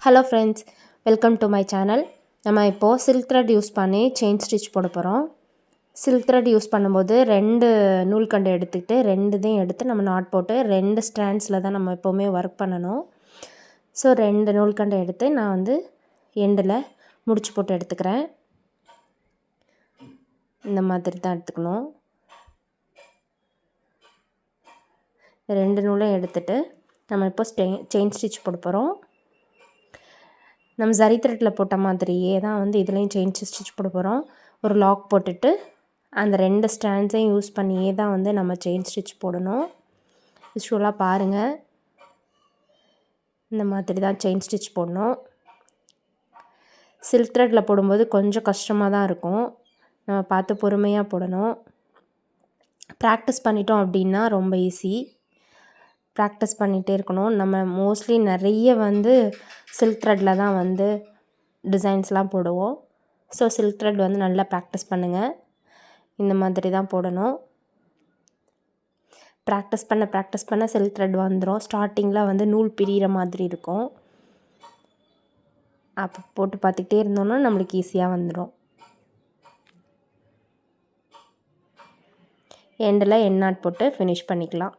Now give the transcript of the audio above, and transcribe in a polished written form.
Hello friends, welcome to my channel. நம்ம இப்போது silk thread use பண்ணி செயின் ஸ்டிச் போட போகிறோம். சில்க் த்ரெட் யூஸ் பண்ணும்போது 2 நூல்கண்டு எடுத்துக்கிட்டு 2 எடுத்து நம்ம நாட் போட்டு 2 ஸ்ட்ராண்ட்ஸில் தான் நம்ம எப்போவுமே ஒர்க் பண்ணணும். ஸோ 2 நூல்கண்டு எடுத்து நான் வந்து எண்டில் முடிச்சு போட்டு எடுத்துக்கிறேன். இந்த மாதிரி தான் எடுத்துக்கணும். 2 நூலும் எடுத்துகிட்டு நம்ம இப்போ செயின் ஸ்டிச் போட போகிறோம். நம்ம ஜரி த்ரெட்டில் போட்ட மாதிரியே தான் வந்து இதுலேயும் செயின் ஸ்டிச் போட போகிறோம். ஒரு லாக் போட்டுட்டு அந்த 2 ஸ்டாண்ட்ஸையும் யூஸ் பண்ணியே தான் வந்து நம்ம செயின் ஸ்டிச் போடணும். யூஸ்வலாக பாருங்கள், இந்த மாதிரி தான் செயின் ஸ்டிச் போடணும். சில்க் த்ரெட்டில் போடும்போது கொஞ்சம் கஷ்டமாக தான் இருக்கும். நம்ம பார்த்து பொறுமையாக போடணும். ப்ராக்டிஸ் பண்ணிட்டோம் அப்படின்னா ரொம்ப ஈஸி. ப்ராக்டிஸ் பண்ணிகிட்டே இருக்கணும். நம்ம மோஸ்ட்லி நிறைய வந்து சில்க் த்ரெட்டில் தான் வந்து டிசைன்ஸ்லாம் போடுவோம். ஸோ சில்க் த்ரெட் வந்து நல்லா ப்ராக்டிஸ் பண்ணுங்கள். இந்த மாதிரி தான் போடணும். ப்ராக்டிஸ் பண்ண சில்க் த்ரெட் வந்துடும். ஸ்டார்டிங்கில் வந்து நூல் பிரிகிற மாதிரி இருக்கும். அப்போ போட்டு பார்த்துக்கிட்டே இருந்தோன்னா நம்மளுக்கு ஈஸியாக வந்துடும். எண்டில் எண்ட் நாட் போட்டு ஃபினிஷ் பண்ணிக்கலாம்.